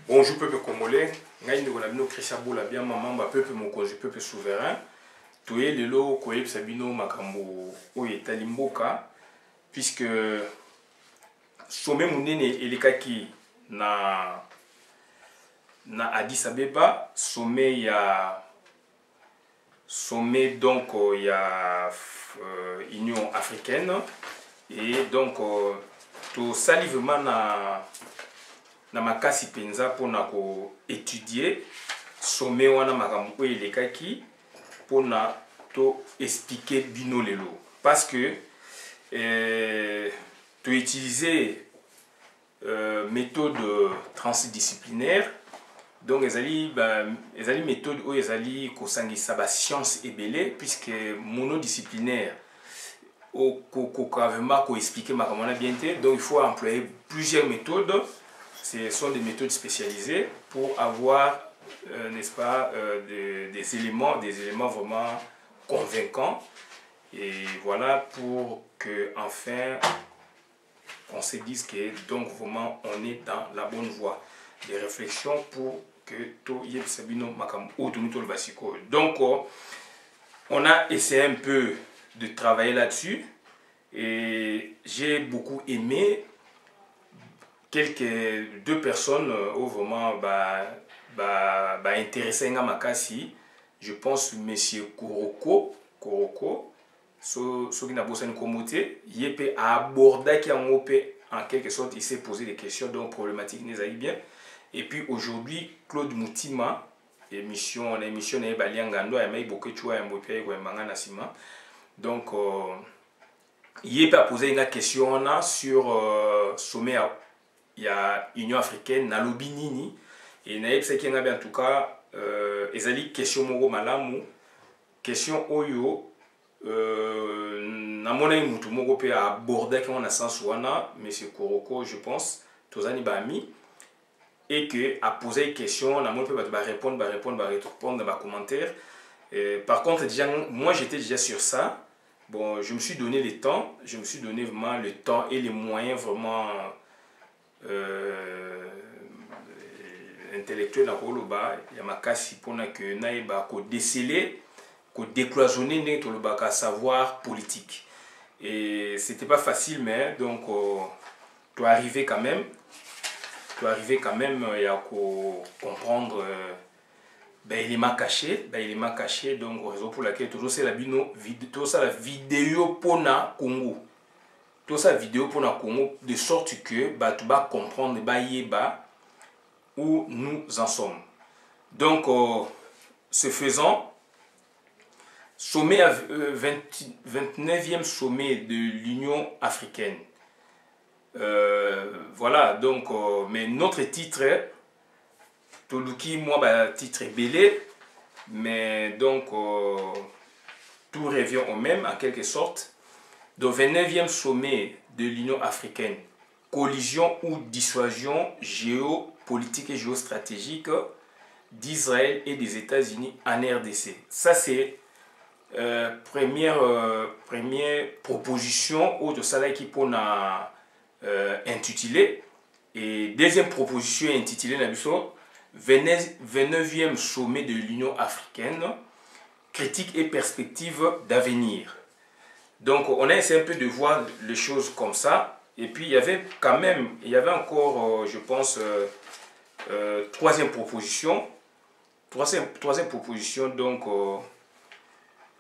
Bonjour peuple congolais, ngai ndeko na bino Christian Bola bien maman peuple mokonzi peuple souverain. Toye lelo koyebisa bino makambo oyo etali mboka puisque sommet munene elekaki na Addis Abeba, sommet donc il y a Union africaine et donc tout salivement na makasi penza pona ko étudier sommet wana makambo oyo elekaki pona to expliquer bino lelo parce que tu utiliser méthode transdisciplinaire donc ezali méthode oyo ezali kosangisa ba science ebele puisque monodisciplinaire vraiment ko expliquer makambo wana bien te, donc il faut employer plusieurs méthodes. Ce sont des méthodes spécialisées pour avoir, n'est-ce pas, des éléments vraiment convaincants. Et voilà pour que enfin on se dise que donc vraiment on est dans la bonne voie. Des réflexions pour que tout y ait sabino makam autonomie basiko. Donc on a essayé un peu de travailler là-dessus et j'ai beaucoup aimé deux personnes au vraiment intéressé à makasi. Je pense monsieur Koroko qui n'a pas communauté il peut aborder qui en quelque sorte il s'est posé des questions donc problématiques n'est bien. Et puis aujourd'hui Claude Moutima émission n'est baliangando et beaucoup de choses donc il peut poser une question sur sommet. Il y a Union africaine, Nalobi Nini, et Naïb Sekengabe en tout cas, ezali question moro malamu, question oyo, namona mutu moko pe aborder qu'on a sens wana, monsieur Koroko, je pense, tozani bami, et que a posé une question, namona pe ba répondre dans les commentaires. Par contre, déjà, moi j'étais déjà sur ça. Bon, je me suis donné le temps, vraiment le temps et les moyens vraiment. Intellectuel à Koloba, il y a makasi pour que naïba ko déceler, ko décloisonner n'etoloba savoir politique. Et c'était pas facile, mais donc tu arriver quand même, il y a qu'à comprendre élément caché, donc raison pour laquelle toujours c'est la vidéo pour na Congo. Tout ça vidéo pour la Congo de sorte que tu vas comprendre où nous en sommes. Donc, ce faisant, sommet 29e sommet de l'Union africaine. Voilà, donc, mais notre titre, Toluki, moi, titre est belé, mais donc, tout revient au même en quelque sorte. Donc 29e sommet de l'Union africaine, collision ou dissuasion géopolitique et géostratégique d'Israël et des États-Unis en RDC. Ça c'est première proposition au de ça qui pour intitulé et deuxième proposition intitulée 29e sommet de l'Union africaine, critique et perspective d'avenir. Donc on a essayé un peu de voir les choses comme ça. Et puis il y avait encore, je pense, troisième proposition. Troisième proposition, donc,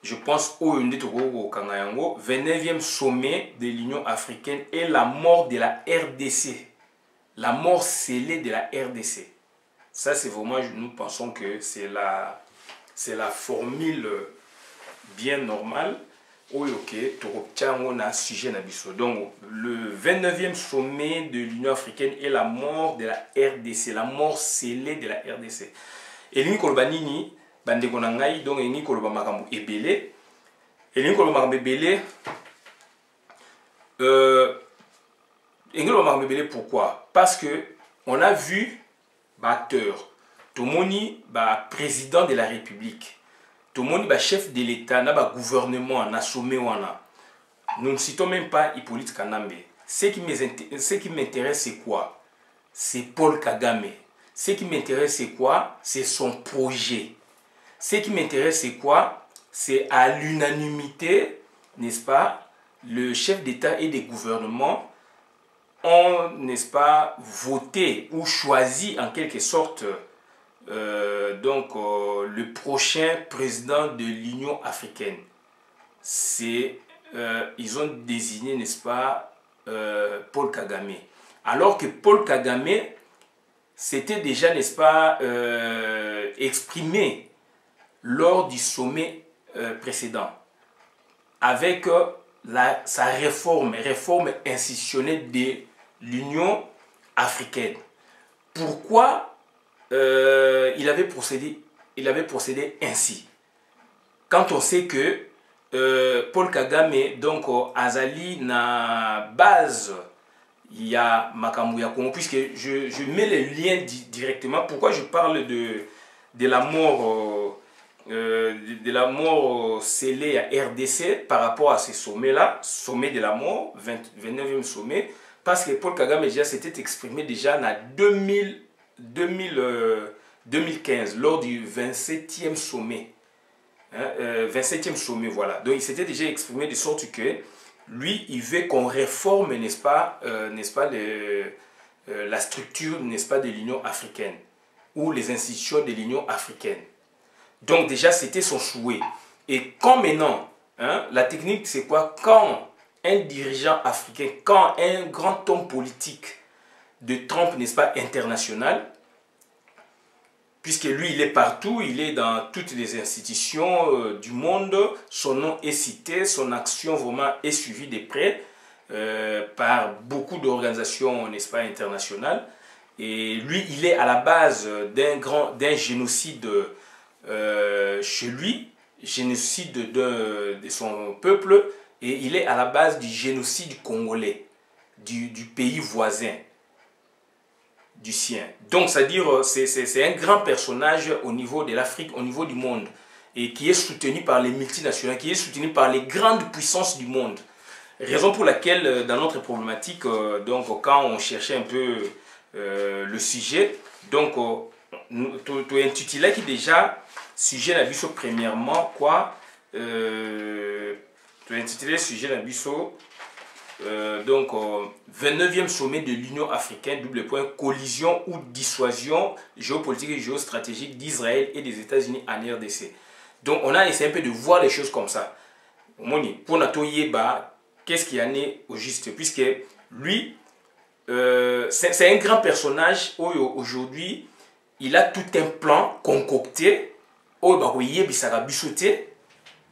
je pense au 29e sommet de l'Union africaine et la mort de la RDC. La mort scellée de la RDC. Ça c'est vraiment, nous pensons que c'est la formule bien normale. Donc le 29e sommet de l'Union africaine est la mort de la RDC, la mort scellée de la RDC. Et l'Union Kolobanini, Bandekonangai, donc l'Union Kolobamakam ebele. Et l'Union Kolobamakam ebele, pourquoi? Parce que on a vu batteur, Tomoni, président de la République. Tout le monde est chef de l'État, le gouvernement, le sommet. Nous ne citons même pas Hippolyte Kanambe. Ce qui m'intéresse, c'est quoi? C'est Paul Kagame. Ce qui m'intéresse, c'est quoi? C'est son projet. Ce qui m'intéresse, c'est quoi? C'est à l'unanimité, n'est-ce pas, le chef d'État et des gouvernements ont, n'est-ce pas, voté ou choisi en quelque sorte le prochain président de l'Union africaine. Ils ont désigné, n'est-ce pas, Paul Kagame. Alors que Paul Kagame s'était déjà, n'est-ce pas, exprimé lors du sommet précédent avec sa réforme institutionnelle de l'Union africaine. Pourquoi il avait procédé ainsi? Quand on sait que Paul Kagame, donc azali na base, il y a Makambu ya Congo, puisque je mets les liens directement. Pourquoi je parle de la mort scellée à RDC par rapport à ces sommets-là, sommet de la mort, 29e sommet, parce que Paul Kagame déjà s'était exprimé déjà en 2015, lors du 27e sommet. 27e sommet, voilà. Donc il s'était déjà exprimé de sorte que lui, il veut qu'on réforme, n'est-ce pas, la structure, n'est-ce pas, de l'Union africaine ou les institutions de l'Union africaine. Donc déjà, c'était son souhait. Et quand maintenant, la technique, c'est quoi? Quand un dirigeant africain, quand un grand homme politique de trempe, n'est-ce pas, international, puisque lui, il est partout, il est dans toutes les institutions du monde, son nom est cité, son action vraiment est suivie de près par beaucoup d'organisations, n'est-ce pas, internationales. Et lui, il est à la base d'un génocide chez lui, génocide de son peuple, et il est à la base du génocide congolais, du pays voisin du sien. Donc, c'est-à-dire, c'est un grand personnage au niveau de l'Afrique, au niveau du monde, et qui est soutenu par les multinationales, qui est soutenu par les grandes puissances du monde. Raison pour laquelle, dans notre problématique, donc, quand on cherchait un peu le sujet, donc, tu intitulé qui déjà, sujet d'abisso premièrement, quoi, tu intitulé sujet d'abisso, donc 29e sommet de l'Union africaine, collision ou dissuasion géopolitique et géostratégique d'Israël et des États-Unis en RDC. Donc on a essayé un peu de voir les choses comme ça. Pour Nato Yeba, qu'est-ce qu'il y en est au juste? Puisque lui, c'est un grand personnage aujourd'hui, il a tout un plan concocté,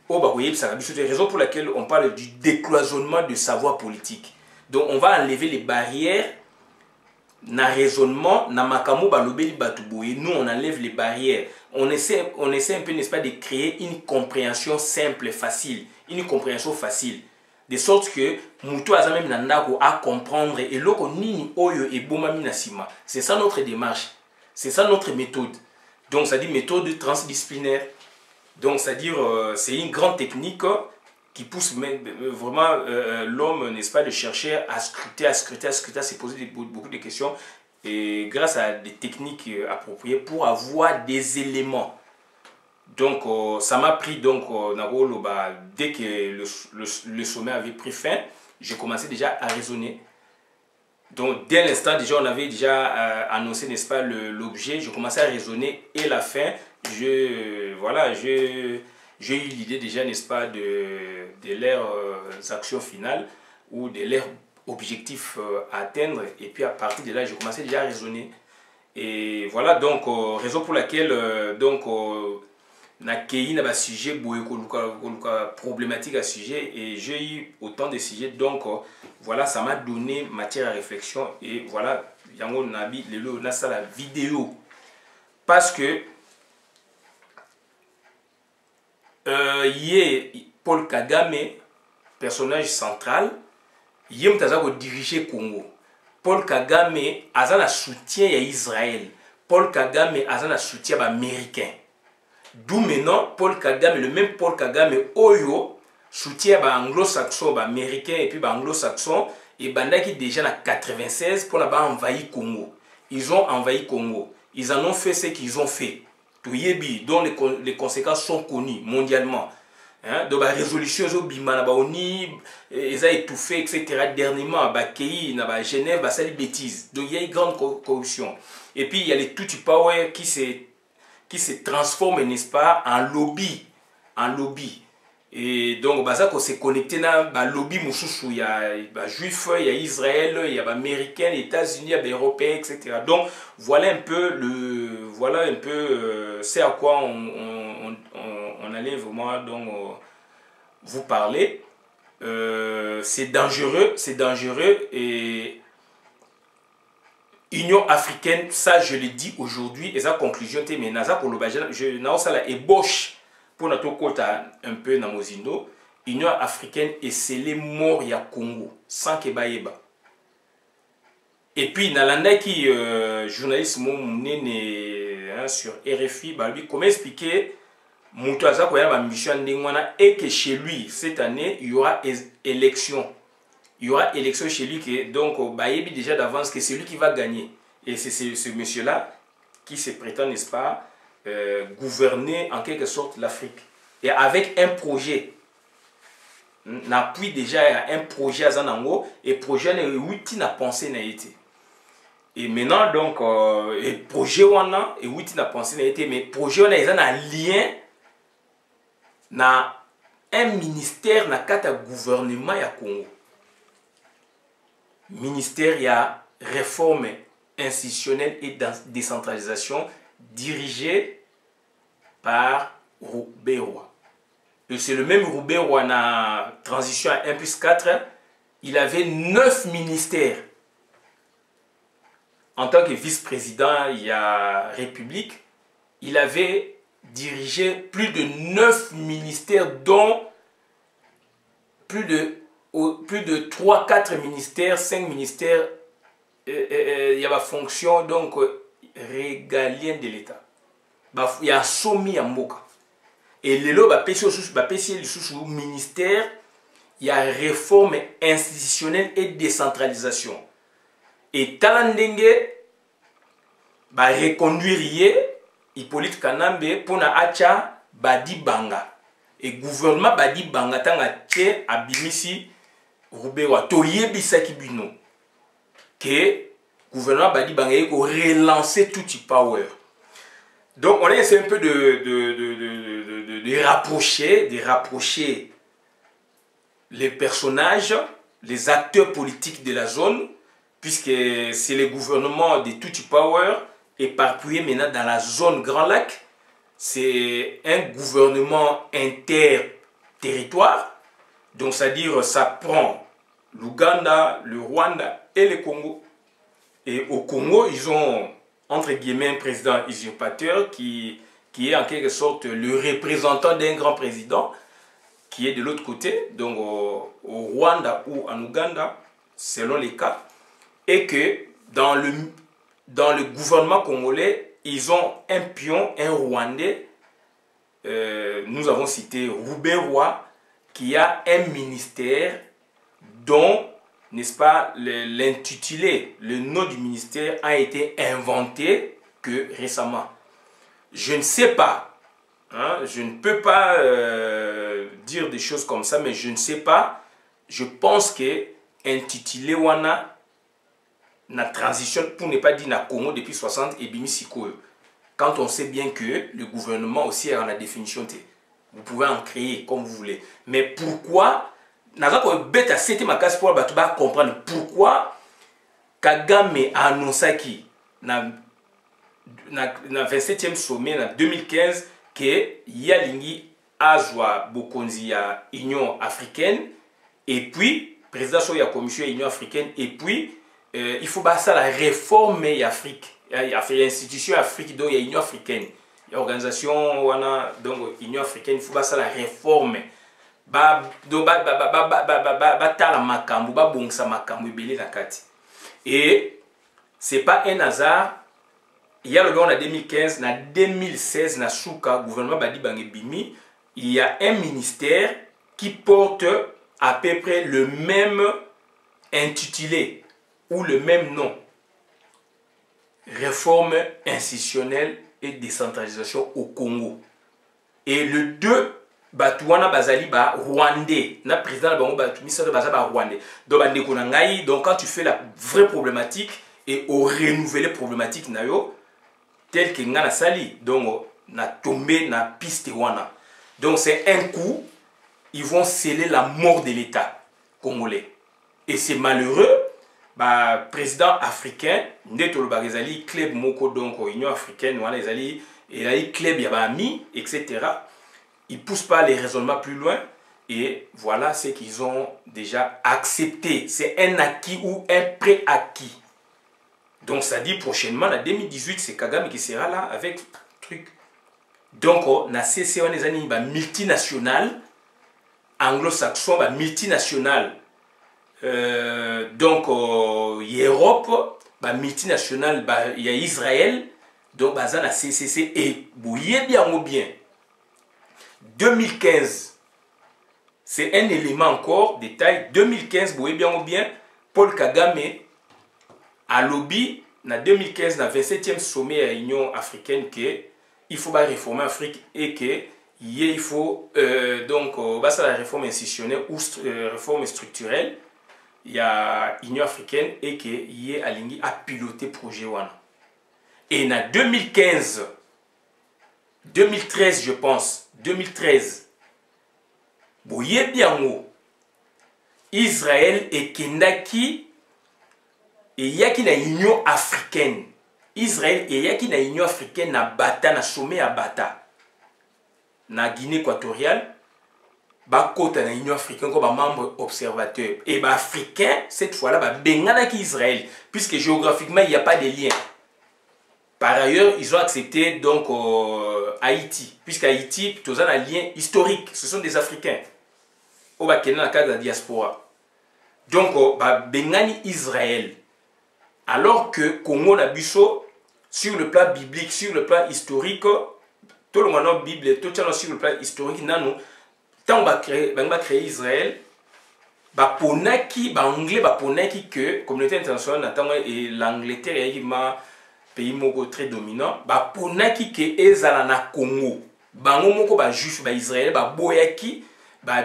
raison pour laquelle on parle du décloisonnement de savoir politique. Donc on va enlever les barrières na raisonnement, na makamo balobeli batuboye. Nous on enlève les barrières. On essaie un peu, n'est-ce pas, de créer une compréhension simple, facile, une compréhension facile, de sorte que muto azamem nandako à comprendre et loko nini oyo et bomami nasima. C'est ça notre démarche, c'est ça notre méthode. Donc ça dit méthode transdisciplinaire. Donc, c'est-à-dire, c'est une grande technique qui pousse vraiment l'homme, n'est-ce pas, de chercher à scruter, à se poser beaucoup de questions. Et grâce à des techniques appropriées pour avoir des éléments. Donc, ça m'a pris, donc, dès que le sommet avait pris fin, j'ai commencé déjà à raisonner. Donc, dès l'instant, déjà, on avait déjà annoncé, n'est-ce pas, l'objet. Je commençais à raisonner et la fin, j'ai eu l'idée déjà, n'est-ce pas, de leurs actions finales ou de leurs objectifs à atteindre. Et puis, à partir de là, j'ai commencé déjà à raisonner. Et voilà, donc, raison pour laquelle, Nakei n'a pas sujet, problématique à sujet, et j'ai eu autant de sujets, donc voilà, ça m'a donné matière à réflexion, et voilà, yango nabi lelo na la vidéo, parce que Paul Kagame, personnage central, yé mtaza ko diriger Congo. Paul Kagame a un soutien à Israël. Paul Kagame a un soutien américain. D'où maintenant Paul Kagame, le même Paul Kagame, Oyo, soutient anglo-saxon, américain et puis anglo-saxon, et bandaki déjà en 96 pour envahir Congo. Ils ont envahi Congo. ils en ont fait ce qu'ils ont fait. Dont les conséquences sont connues mondialement. Hein? Donc, la résolution, ils ont étouffé, etc. Dernièrement, à Genève, ça des bêtises. Donc, il y a une grande corruption. Et puis, il y a les Tutsi Power qui se transforment, n'est-ce pas, en lobby. En lobby. Et donc, ça, qu'on s'est connecté dans le lobby, il y a juifs, il y a Israël, il y a américains, les États-Unis, il y a européens, etc. Donc, voilà un peu c'est à quoi on allait vraiment donc, vous parler. C'est dangereux et Union africaine, ça je le dis aujourd'hui, et sa conclusion, mais je n'ai pas la ébauche pour notre côté un peu dans Mozindo. Union africaine est scellée mort ya Congo sans que baïba. Et puis Nalanda qui journaliste sur RFI, comment expliquer Moutaza quoi ma mission ndengwana et que chez lui cette année il y aura élection. Il y aura élection chez lui que donc baïbi déjà d'avance que c'est lui qui va gagner. Et c'est ce monsieur là qui se prétend, n'est-ce pas, gouverner en quelque sorte l'Afrique. Et avec un projet. N'appuie déjà un projet à Zanango et projet n'a pensé n'a été. Et maintenant donc et projet wana et n'a pensé n'a été mais projet wana ils ont un lien na un ministère na kata gouvernement ya Congo. Ministère ya réforme institutionnelle et décentralisation dirigé par Roubaix-Roy. Et c'est le même Roubaix-Roy dans la transition à 1+4, il avait 9 ministères. En tant que vice-président, il y a République, il avait dirigé plus de 9 ministères, dont plus de 3-4 ministères, 5 ministères, il y a la fonction donc régalienne de l'État. Il y a Somi Amboka. Et le ministère, il y a réforme institutionnelle et décentralisation. Et Talandenge va reconduire Hippolyte Kanambe pour na acha Badi Banga. Et gouvernement Badi Banga tanga tche abimisi Roubaix-Roy toyebisa kibino que gouvernement Badi Banga yeko relancer tout power. Donc on essaie un peu de rapprocher les personnages, les acteurs politiques de la zone, puisque c'est le gouvernement de Tutsi Power éparpillé maintenant dans la zone Grand Lac. C'est un gouvernement inter-territoire, donc c'est-à-dire ça prend l'Ouganda, le Rwanda et le Congo. Et au Congo, ils ont entre guillemets un président usurpateur qui est en quelque sorte le représentant d'un grand président qui est de l'autre côté, donc au Rwanda ou en Ouganda, selon les cas, et que dans le gouvernement congolais, ils ont un pion, un Rwandais, nous avons cité Roubaix-Roy, qui a un ministère dont, n'est-ce pas, l'intitulé, le nom du ministère a été inventé que récemment. Je ne sais pas, hein, je ne peux pas dire des choses comme ça, mais je ne sais pas. Je pense que intitulé wana na transition, pour ne pas dire na Congo depuis 60 et Bimisiko. Quand on sait bien que le gouvernement aussi a la définition, vous pouvez en créer comme vous voulez. Mais pourquoi? C'était ma case pour comprendre pourquoi Kagame a annoncé dans le 27e sommet en 2015 que Yalingi Azwa Bokonzi à Union africaine et puis président de la commission de l'Union africaine et puis il faut passer à la réforme de l'Afrique. Il y a l'institution africaine, donc il y a l'Union africaine. Il y a l'organisation donc Union africaine, il faut passer à la réforme. Et c'est pas un hasard. Il y a le gouvernement en 2015, en 2016, na Souka, gouvernement Badi Bangé-Bimi, il y a un ministère qui porte à peu près le même intitulé ou le même nom. réforme institutionnelle et décentralisation au Congo. Et le 2, Batouana Bazali ba Rwandais. Na président de Bango Batumisa Bazali ba Rwandais. Donc quand tu fais la vraie problématique et au renouveler problématique nayo tel que ngana sali donc na tombé na piste wana. Donc c'est un coup ils vont sceller la mort de l'État congolais. Et c'est malheureux. Bah, président africain, Ndetolo Bagazali, club Moko, donc Union africaine, voilà, il a club Yabami, etc. Ils ne poussent pas les raisonnements plus loin. Et voilà ce qu'ils ont déjà accepté. C'est un acquis ou un pré-acquis. Donc ça dit prochainement, en 2018, c'est Kagame qui sera là avec truc. Donc, on a cessé les années multinationales, anglo-saxon, multinationales. Donc, Europe, multinationale, il y a Israël, donc, ça a CCC et bouillé bien ou bien. 2015, c'est un élément encore, détail, 2015, bouillé bien ou bien, Paul Kagame a lobby, en 2015, dans le 27e sommet à l'Union africaine, qu'il faut réformer l'Afrique et qu'il faut, donc, la réforme institutionnelle ou réforme structurelle. Il y a l'Union africaine et qu'il y a Alingi à piloter le projet Wana. Et en 2015, 2013 je pense, 2013, boye bien Israël et Kendaki et yaki na Union africaine. Israël et yaki na Union africaine na Bata, na sommet à Bata. Na Guinée équatoriale. Bakota na Union africaine comme membre observateur et africain cette fois-là bengana ki Israël puisque géographiquement il n'y a pas de lien. Par ailleurs, ils ont accepté donc Haïti puisqu'Haïti tous un lien historique, ce sont des Africains. Au bakena na cadre de la diaspora. Donc bengani Israël alors que Congo na biso sur le plan biblique, sur le plan historique, tout le monde Bible, tout sur le plan historique nanu tant on va créer Israël, anglais que communauté internationale et l'Angleterre est un pays très dominant, ponaki que ezala na Congo, bango moko ba juif ba Israël boyaki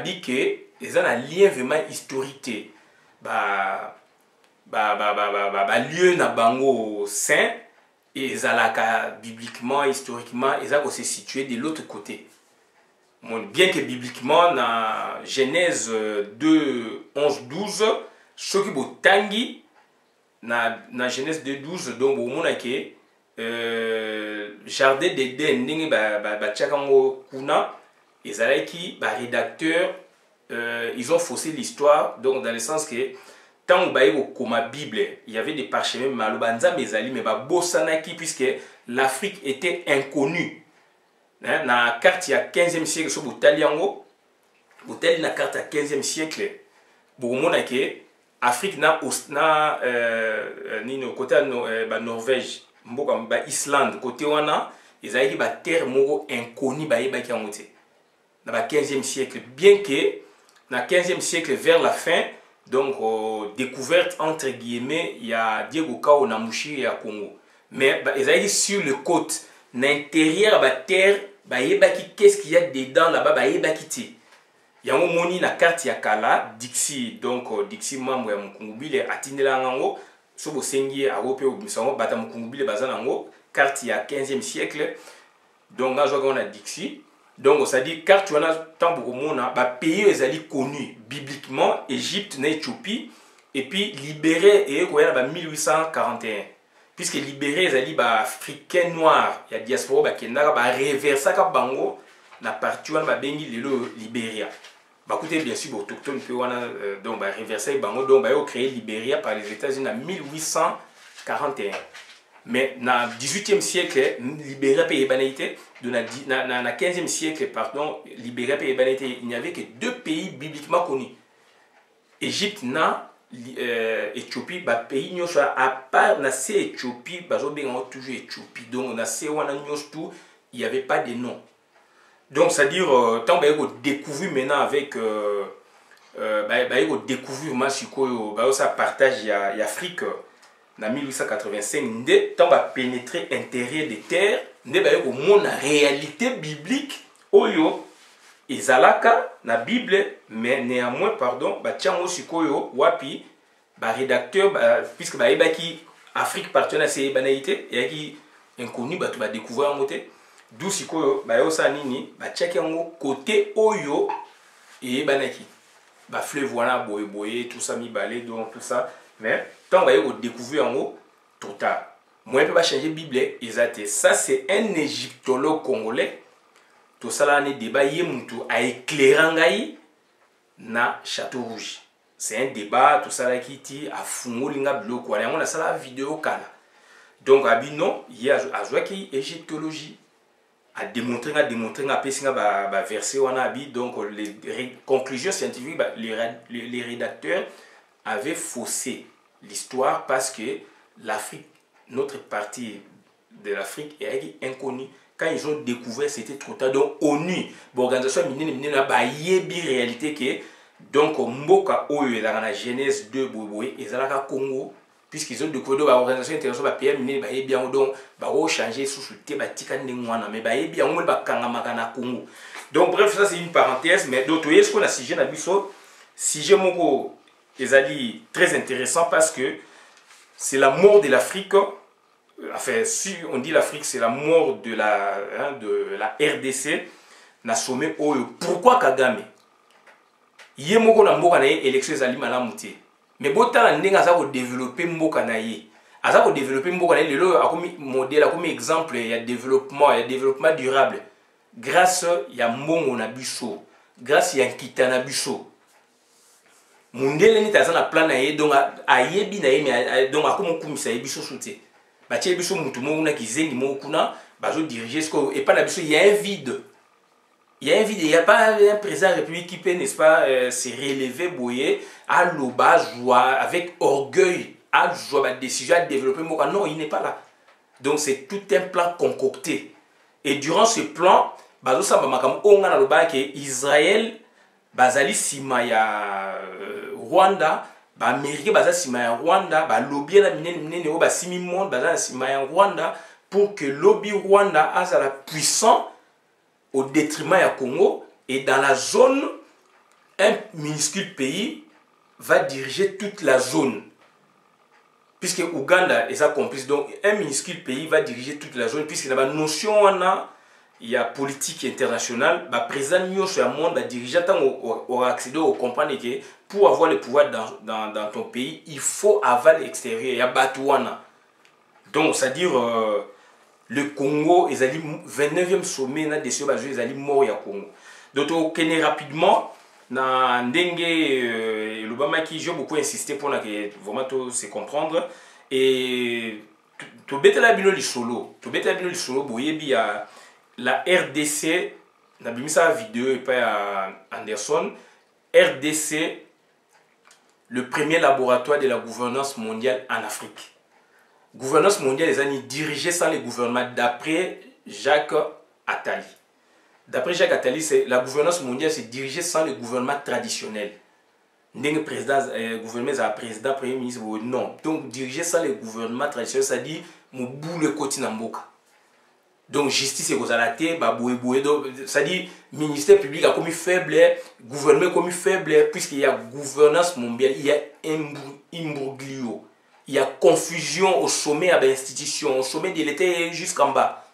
dit que ezala lien vraiment historique lieu na bango saint et ezalaka bibliquement historiquement ezako se situé de l'autre côté. Bien que bibliquement, dans Genèse 2, 11, 12, ce qui est tangi, dans Genèse 2, 12, donc, on a que Jardin d'Éden, rédacteur, ils ont faussé l'histoire, donc dans le sens que, tant que ma Bible, il y avait des parchemins, mais puisque l'Afrique était inconnue. Dans la carte il y a 15e siècle sur Boutaliango, Boutali na carte à 15e siècle, Boumona que Afrique na nino côté Norvège, mboka Islande côté wana, ils avaient ba terre moko inconnue ba yeba ki angote. Dans le 15e siècle, bien que dans le 15e siècle vers la fin, donc découverte entre guillemets, il y a Diego Kao na Mushi et à Congo. Mais ils avaient sur le côte, l'intérieur la terre, qu'est-ce qu'il y a dedans là-bas, il y a un moni na carte ya kala Dixi, donc Dixi membre ya Mukungubile atindela ngango so bosengi arope obisango bata Mukungubile bazanango carte ya 15e siècle. Donc là on a Dixi, donc ça dit carte wana tant pour mona ba pays ezali connu bibliquement Égypte na Éthiopie et puis libéré et ko ya ba 1841. Puisque libéré les africains noirs, il y a diaspora qui n'a pas reversé à bango na partie où on a bengi le Libéria. Écoutez bien sûr autochtone que on a donc reversé bango donc on a créé Libéria par les États-Unis en 1841. Mais dans le 18e siècle, Libéria pays banalité, dans le 15e siècle pardon, Libéria pays banalité, il n'y avait que deux pays bibliquement connus. Égypte na Éthiopie, pays nyonso à part na Éthiopie, toujours Éthiopie. Donc na tout, il n'y avait pas de nom. Donc c'est à dire tant qu'on découvre maintenant avec découvrir ça partage y Afrique na 1885 nde tant ba pénétrer intérieur des terres nde ba ko mona réalité biblique oyo ezalaka na Bible mais néanmoins pardon ba tiango sikoyo wapi ba rédacteur puisque ba ebaki Afrique partenaire c'est banaité et qui inconnu ba tu ba découvrir en côté d'où sikoyo ba yo sa nini ba check yango côté oyo et banaki ba fleuve wana boye boye tout ça mi balé donc tout ça mais tant va yo découvrir en haut trop tard moi peut pas changer Bible exact ça c'est un égyptologue congolais tout ça là ne débat yé mutu a éclairé ngai na Château Rouge c'est un débat tout ça là qui ti a fungolinga bloko wana on a ça la vidéo kala donc abi non il y a joie qui égyptologie a démontré a pesinga ba verset wana abi donc les conclusions scientifiques les rédacteurs avaient faussé l'histoire parce que l'Afrique notre partie de l'Afrique est inconnue. Quand ils ont découvert, c'était trop tard. Donc, ONU, l'organisation minière, a yebi réalité que donc Mboka Oyo dans la genèse de Boboé et Zalaka Congo, puisqu'ils ont découvert l'organisation internationale PM minière, ba yebi donc ba changer sous soutien ba tikane ngwana mais ba yebi on ba kangama na Congo. Donc bref, ça c'est une parenthèse mais d'autres est-ce qu'on a sujet na biso sujet moko ezali très intéressant parce que c'est la mort de l'Afrique. Enfin, si on dit l'Afrique, c'est la mort de la RDC. Na sommet oyo. Pourquoi Kagame? Yé moko na mboka na ye élection ezali malamu te. Mais botala ndenge aza ko développer mboka na ye. Aza ko développer mboka na ye lelo akomi modèle akomi exemple ya développement durable. Grâce ya mbongo na biso, grâce ya nkita na biso. Mundele ni taza na plan na ye donc ayebi na ye mais donc akomo kumisa ye biso soute. Batie biso mutu mo na kizengi mo kuna bazo diriger ce et pas la biso il y a un vide. Il y a un vide, il n'y a pas un président de la République qui peut, n'est-ce pas, se relever, boyer, à l'oba, joie, avec orgueil, à joie, à décision, à développer. Non, il n'est pas là. Donc c'est tout un plan concocté. Et durant ce plan, bazo samba makam onga na loba ke Israël, bazali sima ya Rwanda, ba Amérique baza sima ya Rwanda, ba lobby na minene o ba simi monde baza sima ya Rwanda pour que lobby Rwanda azala puissant au détriment du Congo, et dans la zone, un minuscule pays va diriger toute la zone. Puisque Ouganda est sa complice, donc un minuscule pays va diriger toute la zone, puisque dans la notion, il y a politique internationale, le président Nyo sur le monde va diriger, tant on accéder au comprendre que pour avoir le pouvoir dans ton pays, il faut avoir l'extérieur, il y a Batouana. Donc, c'est-à-dire... le Congo, ils allaient 29e sommet na dessus ils allaient mort ya Congo. Donc au Kenya rapidement na ndenge l'Obama qui j'ai beaucoup insisté pour que vraiment tout se comprendre et to betela bino lisolo boyebi ya la RDC na bimisa vidéo et pas Anderson RDC le premier laboratoire de la gouvernance mondiale en Afrique. Gouvernance mondiale, les années dirigée sans les gouvernements d'après Jacques Attali. D'après Jacques Attali, la gouvernance mondiale c'est dirigée sans les gouvernements traditionnels. N'est président, gouvernement à président, premier ministre, non. Donc dirigée sans les gouvernements traditionnels, ça dit mon bout le côté n'amboka. Donc justice et gozalate, ça dit ministère public a commis faible, gouvernement commis faible, puisqu'il y a gouvernance mondiale, il y a imbroglio. Il y a confusion au sommet de l'institution, au sommet de l'État jusqu'en bas.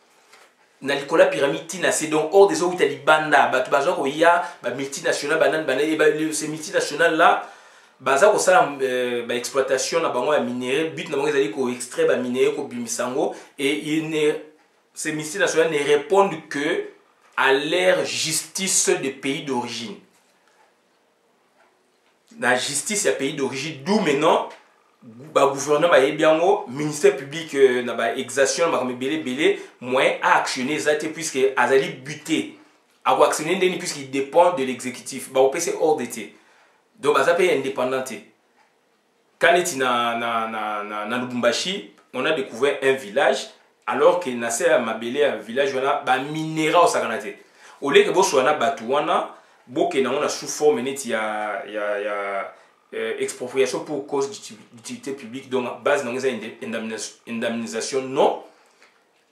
Dans la pyramide, c'est donc hors des eaux où il y a des bandes, il y a des multinationales, et ces multinationales-là, l'exploitation de minerais, le but c'est d'extraire les minéraux, et ces multinationales ne répondent que à leur justice de pays d'origine. La justice, il y a pays d'origine, d'où maintenant, le gouvernement le ministère public n'a exaction moyen à actionner puisque azali buté à actionner puisqu'il dépend de l'exécutif c'est hors d'été donc ça peut indépendant quand on na Lubumbashi on a découvert un village alors que Nasser a mabélé un village on a minéral au sakanate au lieu que bo soana batouana bo que on a sous forme net ya expropriation pour cause d'utilité publique, donc base dans indemnisation, non.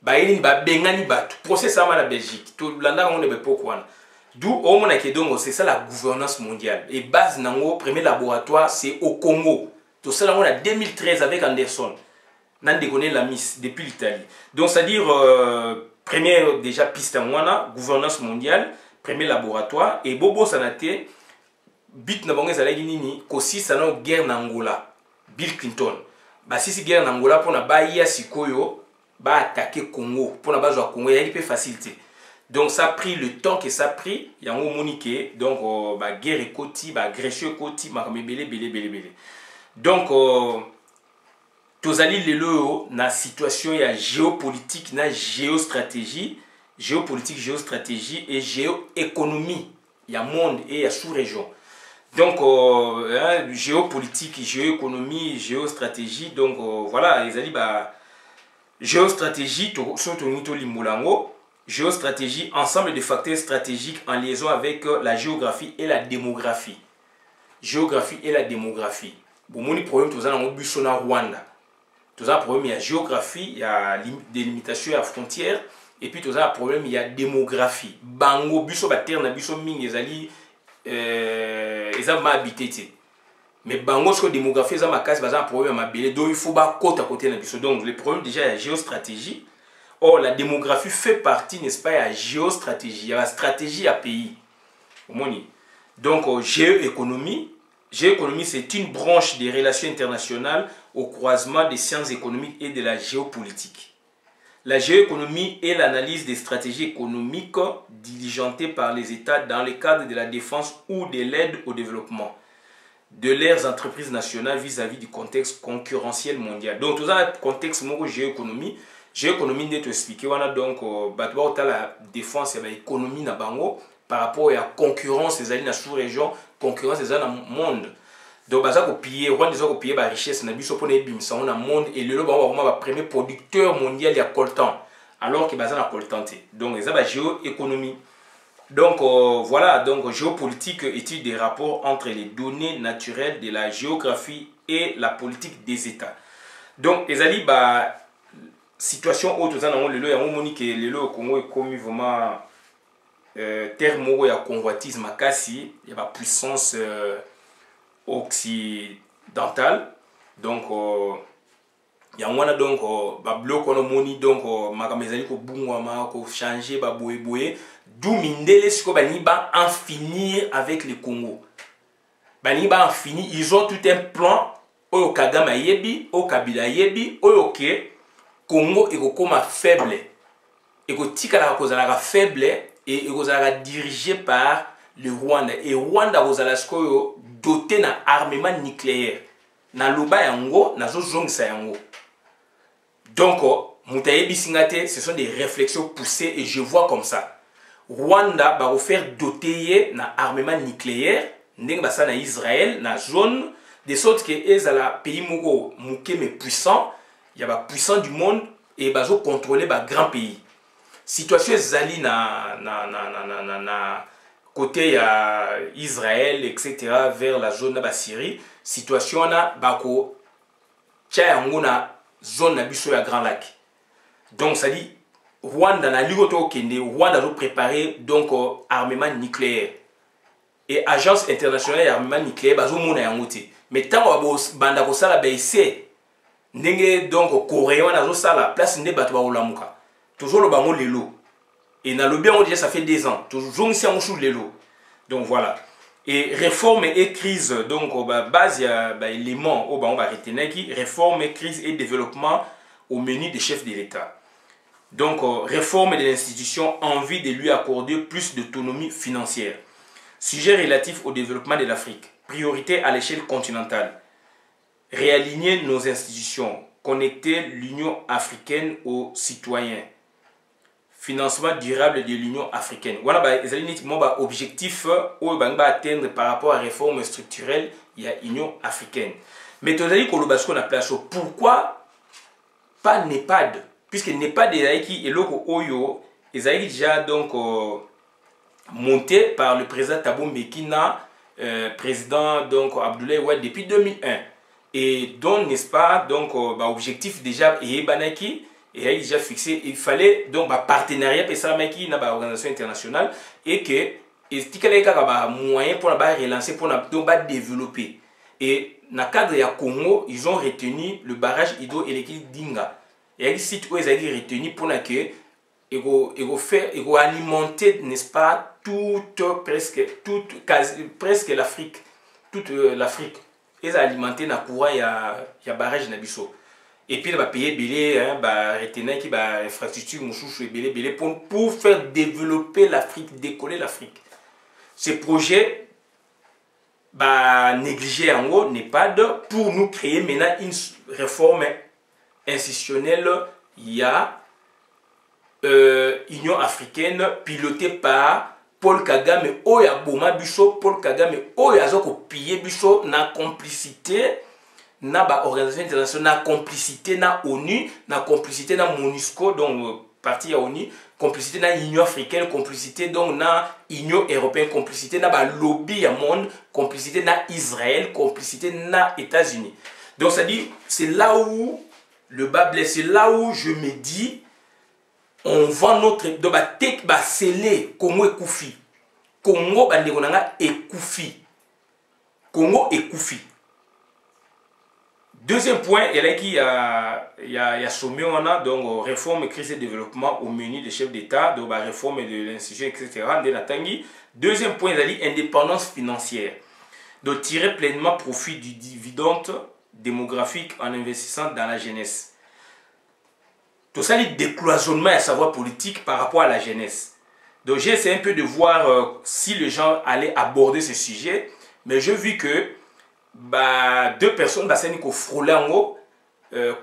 Baïli ba bengani batu procès ça la Belgique tout landa on ne peut pas quoi d'où au monde qui donc c'est ça la gouvernance mondiale et base nango premier laboratoire c'est au Congo tout ça là on a 2013 avec Anderson nan déconné la miss depuis l'Italie donc c'est à dire première déjà piste en wana gouvernance mondiale premier laboratoire et bobo sanate bit na bango ezalaki nini kosi sana guerre na Angola Bill Clinton ba si guerre na Angola pour na ba ya sikoyo ba attaquer Congo pour na base à Congo il y a une facilité donc ça a pris le temps que ça a pris il y a un monique donc ba guerre et côté ba agression côté ma comme belé donc tozali lelo na situation ya géopolitique na géostratégie et géoéconomie il y a monde et il y a sous-région donc géopolitique géoéconomie géostratégie donc voilà les ali ba géostratégie, géostratégie, ensemble de facteurs stratégiques en liaison avec la géographie et la démographie. Géographie et la démographie. Bon, mon problème, tout ça, on a Rwanda. Tout ça, problème, il y a géographie, il y a des limitations à frontières, et puis tout ça, problème, il y a démographie. Bango, busso, terre, na busso, ming, ils ont habité. Mais bango ce que démographie ça ma casse un problème à belé donc il faut pas côté à côté donc le problème déjà il y a géostratégie or la démographie fait partie n'est-ce pas il y a géostratégie il y a la stratégie à pays donc géoéconomie c'est une branche des relations internationales au croisement des sciences économiques et de la géopolitique. La géoéconomie est l'analyse des stratégies économiques diligentées par les États dans le cadre de la défense ou de l'aide au développement de leurs entreprises nationales vis-à-vis du contexte concurrentiel mondial. Donc, tout ça, contexte mon géoéconomie. Géoéconomie, n'est expliqué. On a donc, la défense et l'économie na bango par rapport à la concurrence des alliés dans la sous-région, concurrence des alliés dans le monde. Donc, baza ko piller, on déjà ko piller la richesse na biso pour bim ça on a monde et le bango vraiment le premier producteur mondial il y a coltan alors que baza na coltanté. Donc, ça va géoéconomie. Donc voilà, donc géopolitique, étude des rapports entre les données naturelles de la géographie et la politique des États. Donc, ezali ba situation autre ça dans le ya moni que le Congo est comme vraiment terme ya convoitise makasi, il y a ba puissance occidentale. Donc il y a un donc ba bloc on moni donc makamezali ko bungwa ma ko changer ba boye d'où mindele siko bani ba en finir avec le Congo. Bani ba en finir, ils ont tout un plan oyo Kagame yebi, o Kabila yebi, oyo ke Congo eko koma faible. Eko tikala kozala faible et eko zala dirigé par le Rwanda et Rwanda kozala siko doté na armement nucléaire. Na loba yango na zo zongisa yango. Donc mutayebi singate, ce sont des réflexions poussées et je vois comme ça. Rwanda va faire doter na armement nucléaire ndenge basa na Israël na zone de sorte que ezala pays moko muke mais puissant il y a ba puissant du monde et bazo contrôler ba grand pays situation zali na côté ya Israël etc vers la zone ba Syrie situation na bako tia yango na zone na biso ya Grand Lac donc ça dit Rwanda na ligoto kende Rwanda a préparé donc armement nucléaire et agence internationale d'armement nucléaire bazo mona yango te mais tant banda ko sala baissé ndenge donc coréen na zo sala place nde bato ba olamuka toujours le bango lelo et na lobby on déjà ça fait 2 ans toujours si on sous lelo donc voilà et réforme et crise donc base ya ba élément au bango ba retenir qui réforme crise et développement au menu des chefs de l'État. Donc, réforme de l'institution en vue de lui accorder plus d'autonomie financière. Sujet relatif au développement de l'Afrique. Priorité à l'échelle continentale. Réaligner nos institutions. Connecter l'Union africaine aux citoyens. Financement durable de l'Union africaine. Voilà, mon objectif où atteindre par rapport à la réforme structurelle, il y a l'Union africaine. Mais tu as dit qu'on a place. Pourquoi pas NEPAD? Puisque NEPAD est loko oyo déjà donc monté par le président Thabo Mbeki na président donc Abdoulaye Wade depuis 2001. Et donc, n'est-ce pas, donc, objectif déjà, et Banaki, et il déjà fixé, il fallait donc partenariat pour ça, avec une organisation internationale, et que, et ce qu'il y a moyen pour relancer, pour développer. Et dans le cadre du Congo, ils ont retenu le barrage hydroélectrique d'Inga. Et il y a des sites où ils ont retenu pour que il faut alimenter, n'est-ce pas, presque l'Afrique. Toute l'Afrique. Ils ont alimenté dans le courant, il y a barrage dans biso. Et puis, il va payer belé, retenir qui va infrastructure, belé, pour faire développer l'Afrique, décoller l'Afrique. Ce projet, négligé en haut, n'est pas pour nous créer maintenant une réforme institutionnelle. Il y a Union africaine pilotée par Paul Kagame, Oya Boma Biso, Paul Kagame, Oya Zoko Pillé Biso, na complicité, na organisation internationale, na complicité, na ONU, na complicité, na MONUSCO, donc parti à ONU, complicité, na Union africaine, complicité, donc na Union européenne, complicité, na lobby à monde, complicité, na Israël, complicité, na États-Unis. Donc ça dit, c'est là où le bas blesse, c'est là où je me dis, on vend notre scellé Congo et Koufi. Congo et Koufi. Congo et Koufi. Deuxième point, il y a sommet, donc réforme, crise et développement au menu des chefs d'État, donc réforme de l'institution, etc. Deuxième point, il y a indépendance financière. Donc tirer pleinement profit du dividende démographique en investissant dans la jeunesse. Tout ça, le décloisonnement et savoir politique par rapport à la jeunesse. Donc j'ai essayé un peu de voir si les gens allaient aborder ce sujet, mais j'ai vu que deux personnes, c'est Frolango,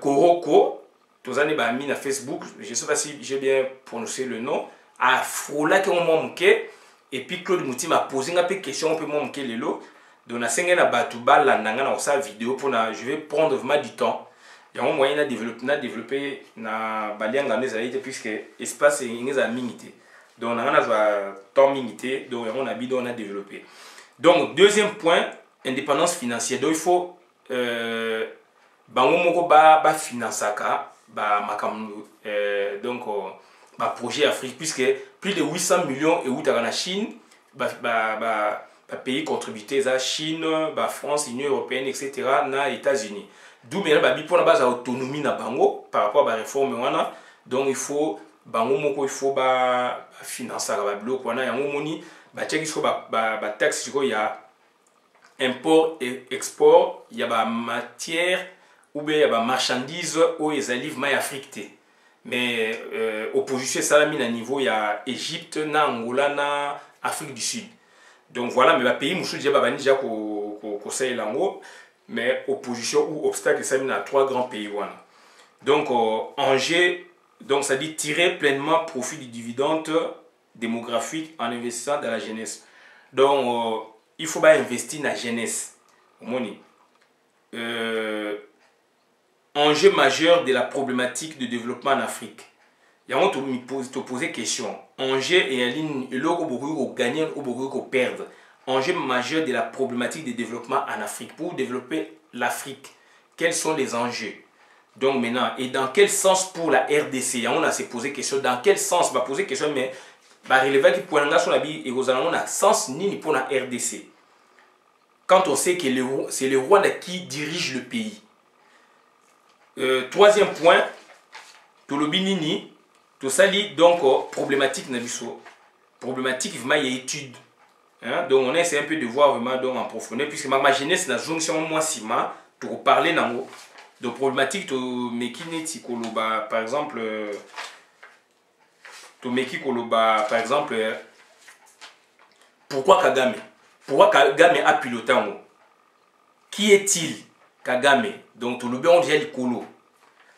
Koroko, tous les gens mis sur Facebook, je ne sais pas si j'ai bien prononcé le nom, à Frola qui ont manqué, et puis Claude Mouti m'a posé une question, on peut manquer les lots, donc on a fait une vidéo, je vais prendre vraiment du temps. Il y a un moyen de développer na balianga les puisque l'espace est limité. Donc on a un temps limité, donc on a développé. Donc deuxième point, indépendance financière. Donc il faut projet Afrique puisque plus de 800 millions et dans la Chine, pays contributés à Chine, France, Union européenne, etc. na États-Unis. D'où maintenant pour la base autonomie na bango par rapport à la réforme wana, donc il faut bango moko il faut financer la bloc wana yango moni check sur taxe il y a import et export, il y a matière ou bien il y a marchandises ou les livres mai affectés. Mais opposition ça mis à niveau il y a Égypte na Angola na Afrique du Sud. Donc voilà, mais les pays moussou déjà déjà ko say lango. Mais opposition ou obstacle, ça mène à 3 grands pays. Donc, enjeu, donc ça dit tirer pleinement profit du dividende démographique en investissant dans la jeunesse. Donc, il faut investir dans la jeunesse. Enjeu majeur de la problématique de développement en Afrique. Il y a un te poser question. Enjeu et en ligne, et là, on gagner ou on perdre. Enjeu majeur de la problématique de développement en Afrique. Pour développer l'Afrique, quels sont les enjeux? Donc maintenant, et dans quel sens pour la RDC? On a se posé question, dans quel sens? On va poser question, mais relever qui pour l'engager et vous allons un sens ni pour la RDC. Quand on sait que c'est le Rwanda qui dirige le pays. Troisième point, tout le binini, tout ça lit donc problématique nabiso. Problématique, il y a étude. Hein? Donc on essaie un peu de voir vraiment donc, en profondeur puisque ma jeunesse na jonction moi sima pour parler nango de problématiques to mekini koloba par exemple to meki koloba par exemple pourquoi Kagame a piloté en haut? Qui est-il Kagame? Donc tout le bien on dit l'icolo.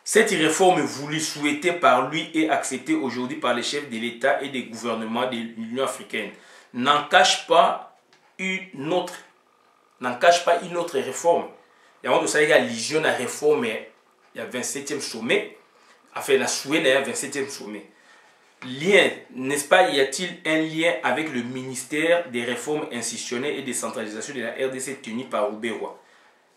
Cette réforme voulue, souhaitée par lui et acceptée aujourd'hui par les chefs de l'État et des gouvernements de l'Union africaine n'en cache pas une autre réforme. Il y a un de la Légion a réforme, il y a 27e sommet, enfin la souhait il y a 27e sommet. lien, n'est-ce pas, y a-t-il un lien avec le ministère des réformes institutionnelles et décentralisation de la RDC tenu par Rouberois?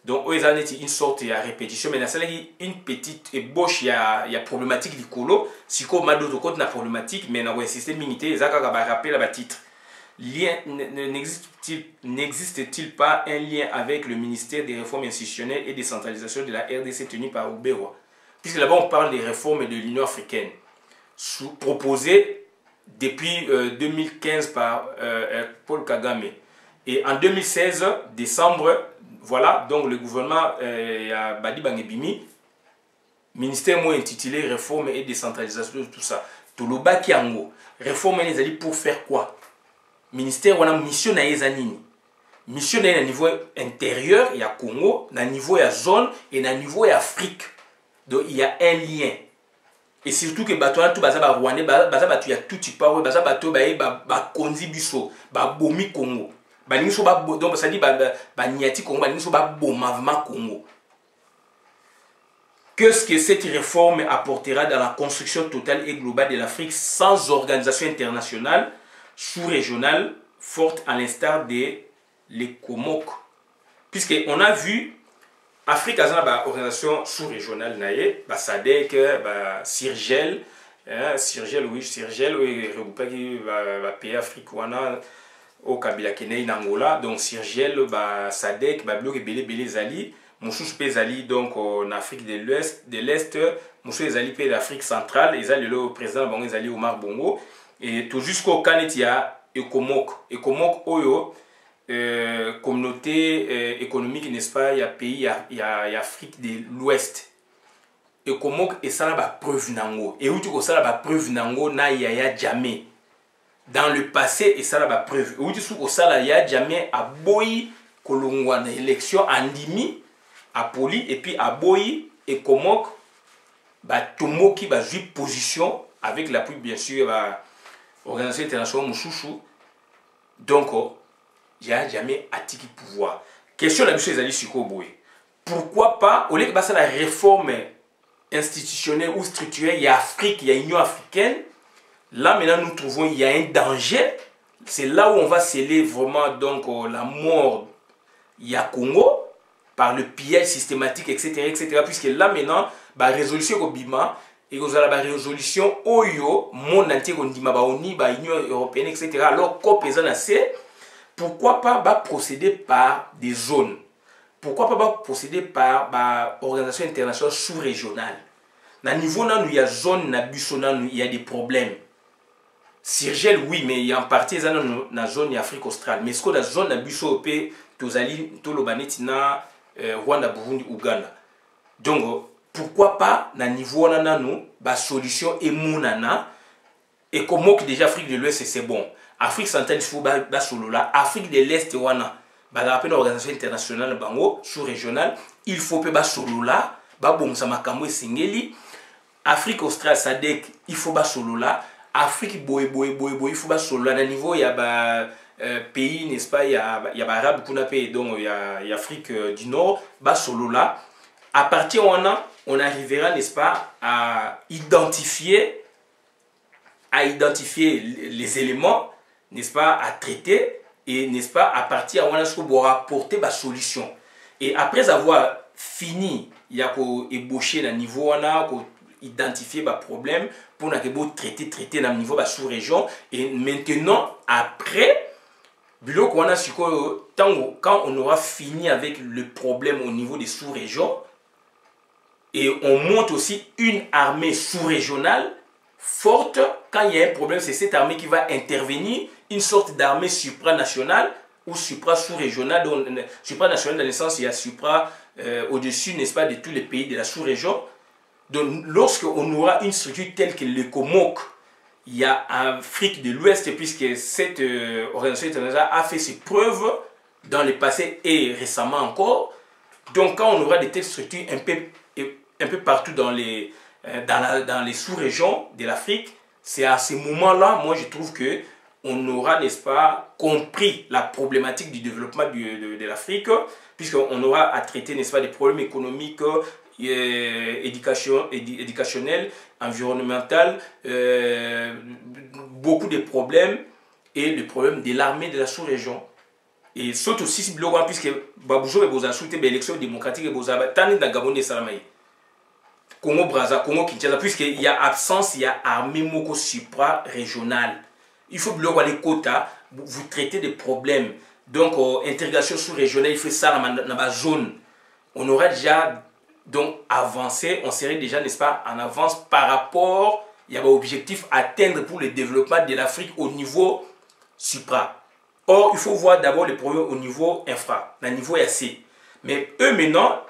Donc, il y a une sorte de répétition, mais il y a une petite ébauche, il y a problématique du colo. Si on a d'autres côtés, il y a problématique, mais dans le système militaire, il y a un rappel à titre. N'existe-t-il pas un lien avec le ministère des réformes institutionnelles et décentralisation de la RDC tenu par Rouberois? Puisque là-bas, on parle des réformes de l'Union africaine, proposées depuis 2015 par Paul Kagame. Et en 2016, décembre, voilà, donc le gouvernement a Badi Bangebimi, ministère moins intitulé Réforme et décentralisation de tout ça. Toloba Kiango, réforme les alliés pour faire quoi? Ministère, on a mission na Ezanini. Mission na niveau intérieur, il y a Congo, na niveau il y a zone et na niveau il y a Afrique. Donc il y a un lien. Et surtout que Batoana tout baza ba Rwandais, baza batu ya tout tipa, baza batu ba konzi biso, ba bomi Congo. Baninso ba donc ça dit ba niati Congo, baninso ba bomavement Congo. Qu'est-ce que cette réforme apportera dans la construction totale et globale de l'Afrique sans organisation internationale sous-régionale forte à l'instar de l'ECOMOC? Puisqu'on a vu Afrique a une organisation sous-régionale, SADC, CIRGEL, CIRGEL, oui, regroupé pays Afrique, au Kabila Kenya, en Angola, donc CIRGEL, SADC, bloc Belé Zali, Moussous Zali, donc en Afrique de l'Est, Moussous Zali, pays d'Afrique centrale, et Zali, le président Zali Omar Bongo, et tout jusqu'au Canet, il y a ECOMOC, Oyo. Communauté économique, n'est-ce pas, il y a pays, il y a Afrique de l'Ouest. Et comment et ça la preuve nango. Et où tu vois ça la preuve nango na ya jamais. Dans le passé et ça la preuve. Où tu vois ça la ya jamais à boyi kolongwa na élection andimi à poli et puis à boyi et comment ba tomoki ba jouer position avec l'appui bien sûr ba organisation internationale Mouchouchou. Donc il n'y a jamais attiqué pouvoir. Question la mission des alliés Sikoboué. Pourquoi pas, au lieu de passer la réforme institutionnelle ou structurelle, il y a Afrique, il y a Union africaine. Là maintenant nous trouvons il y a un danger. C'est là où on va sceller vraiment donc la mort. Il y a Congo par le pillage systématique, etc. Puisque là maintenant, la résolution au Bima et vous avez la résolution Oyo, monde entier, on dit Union européenne, etc. Alors, COP est assez. Pourquoi pas procéder par des zones? Pourquoi pas procéder par organisation internationale sous-régionale? Na niveau là, il y a zone, il y a des problèmes. CIRGEL, oui, mais il y a en partie dans la zone Afrique australe. Mais ce que la zone Nabuso P, Tozali, Tolobanetina, Rwanda, Burundi, Ouganda. Donc, pourquoi pas na niveau là, nous, solution et mounana et comment que déjà Afrique de l'Ouest c'est bon. Afrique centrale, il faut solo là. Afrique de l'Est, wana, une organisation internationale bango, sous-régionale, il faut que solo là, bon ça m'a kamwe singeli. Afrique australe, SADC, il faut solo là. Afrique boy, il faut solo là. À niveau il y a pays, n'est-ce pas, il y a arabe pour pays, donc il y a Afrique du Nord, solo là. À partir on arrivera, n'est-ce pas, à identifier les éléments, n'est-ce pas, à traiter et n'est-ce pas, à partir de là, on va apporter la solution. Et après avoir fini, il y a qu'à ébaucher le niveau, on a identifier le problème pour traiter le niveau de la sous-région. Et maintenant, après, quand on aura fini avec le problème au niveau des sous-régions, et on monte aussi une armée sous-régionale forte. Quand il y a un problème, c'est cette armée qui va intervenir, une sorte d'armée supranationale ou supra-sous-régionale. Supranationale dans le sens où il y a supra au-dessus, n'est-ce pas, de tous les pays de la sous-région. Donc lorsqu'on aura une structure telle que l'ECOMOC, il y a Afrique de l'Ouest, puisque cette organisation internationale a fait ses preuves dans le passé et récemment encore. Donc quand on aura des telles structures un peu partout dans les sous-régions de l'Afrique, c'est à ce moment-là, moi je trouve que on aura, n'est-ce pas, compris la problématique du développement de l'Afrique, puisqu'on aura à traiter, n'est-ce pas, des problèmes économiques, éducationnel, environnemental, beaucoup de problèmes, et le problème de l'armée de la sous-région. Et surtout aussi, puisque Baboujo et Boza souhaitent l'élection démocratique et Boza, tant dans Gabon et Salamaï. Congo Brazza, Congo Kinshasa, puisqu'il y a absence, il y a armée moko supra-régionale. Il faut bloquer les quotas, vous traitez des problèmes. Donc, intégration sous-régionale, il faut ça dans la zone. On aurait déjà donc avancé, on serait déjà, n'est-ce pas, en avance par rapport, il y a un objectif à atteindre pour le développement de l'Afrique au niveau supra. Or, il faut voir d'abord les problèmes au niveau infra, au niveau AC. Mais eux maintenant,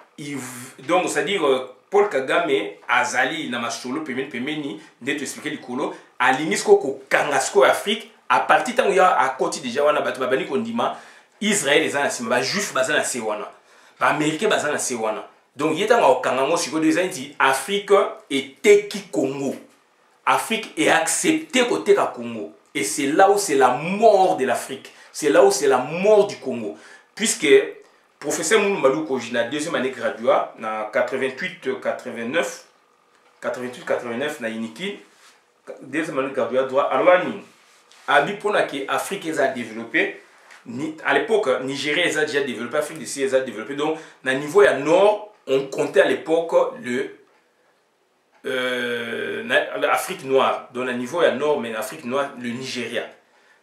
donc c'est-à-dire Paul Kagame, Azali, Namasolo, Pemeni, d'être expliqué le colo, à l'inisko Kangasko Afrique, à partir de temps où il y a à côté déjà, on a battu Babani Kondima, Israël les ans, les Juifs basés dans Sewana, les Américains basés dans Sewana. Donc il y a un Kangango sur deux ans, Afrique est Teki Congo. Afrique est acceptée côté Congo. Et c'est là où c'est la mort de l'Afrique. C'est là où c'est la mort du Congo. Puisque professeur Mounou Koji, la deuxième année graduat, en 88-89, na Iniki, deuxième année graduat, droit à l'Ouani. Abipona qui Afrique a développé, à l'époque, Nigeria a déjà développé, Afrique d'ici a développé. Donc, à niveau nord, on comptait à l'époque l'Afrique noire. Donc, à niveau nord, mais l'Afrique noire, le Nigeria.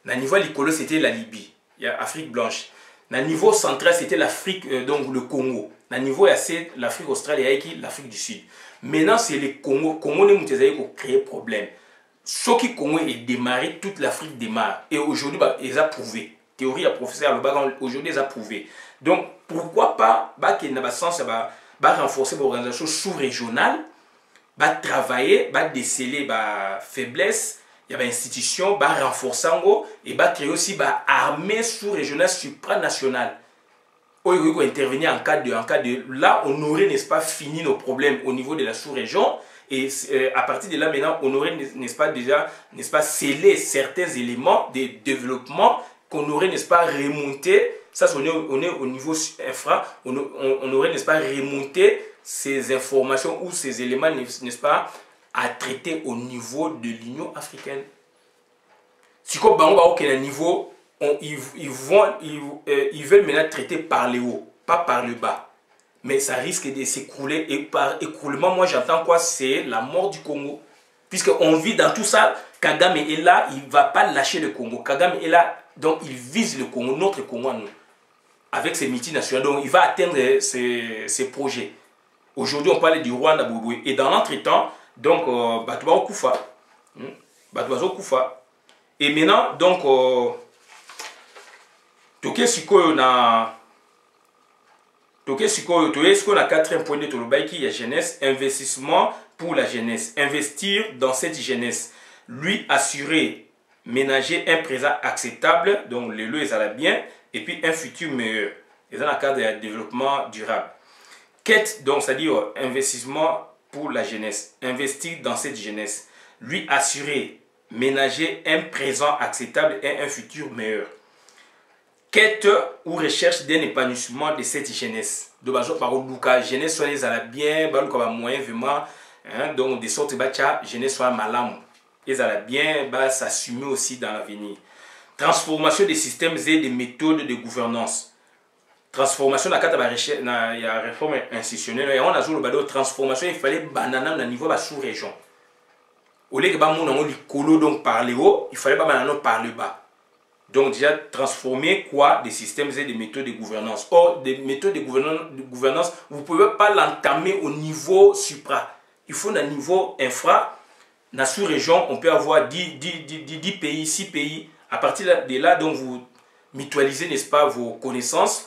À niveau l'Icolo, c'était la Libye. Il y a Afrique blanche. À niveau central, c'était l'Afrique, donc le Congo. À niveau c'est l'Afrique australe et l'Afrique du Sud. Maintenant, c'est les Congo. Congo ne qui créé problème. Ce qui Congo est démarré, toute l'Afrique démarre. Et aujourd'hui, ils ont prouvé. Théorie à professeur Alobaga, aujourd'hui, ils ont prouvé. Donc, pourquoi pas, qu'il y a sens, renforcer l'organisation sous-régionale, travailler, déceler faiblesse. Il y a des institutions, renforcer et créer aussi une armée sous-régionale supranationale. Il faut intervenir en cas de... Là, on aurait, n'est-ce pas, fini nos problèmes au niveau de la sous-région. Et à partir de là, maintenant, on aurait, n'est-ce pas, déjà, n'est-ce pas, scellé certains éléments de développement qu'on aurait, n'est-ce pas, remonté. Ça, on est au niveau infra. On aurait, n'est-ce pas, remonté ces informations ou ces éléments, n'est-ce pas, à traiter au niveau de l'Union africaine. Si on a un niveau, ils veulent maintenant traiter par le haut, pas par le bas. Mais ça risque de s'écrouler. Et par écroulement, moi j'entends quoi? C'est la mort du Congo. Puisqu'on vit dans tout ça, Kagame est là, il ne va pas lâcher le Congo. Kagame est là, donc il vise le Congo, notre Congo à nous. Avec ses multinationales, donc il va atteindre ses projets. Aujourd'hui, on parle du Rwanda Bouboué. Et dans l'entretemps, donc, Batouba Okufa. Batouba Okufa. Et maintenant, donc, Toké Siko na. Toké Siko, Toké Siko na 4e point de Tolobaïki, il y a jeunesse, investissement pour la jeunesse. Investir dans cette jeunesse. Lui assurer, ménager un présent acceptable, donc les lois, ça va bien, et puis un futur meilleur. Et dans le cadre de développement durable. Quête, donc, c'est-à-dire investissement pour la jeunesse, investir dans cette jeunesse, lui assurer, ménager un présent acceptable et un futur meilleur. Quête ou recherche d'un épanouissement de cette jeunesse. De base, par exemple, la jeunesse soit les bien, comme moyen vraiment, donc de sorte que la jeunesse soit malade. Les bien, s'assumer aussi dans l'avenir. Transformation des systèmes et des méthodes de gouvernance. Transformation dans la réforme institutionnelle. On a dit transformation, il fallait banana au niveau de la sous-région. Au lieu de l'écolo donc par le haut, il fallait banana par le bas. Donc déjà transformer quoi? Des systèmes et des méthodes de gouvernance. Or, des méthodes de gouvernance, vous ne pouvez pas l'entamer au niveau supra. Il faut un niveau infra. Dans la sous-région, on peut avoir 10 pays, 6 pays. À partir de là, donc vous mutualisez, n'est-ce pas, vos connaissances.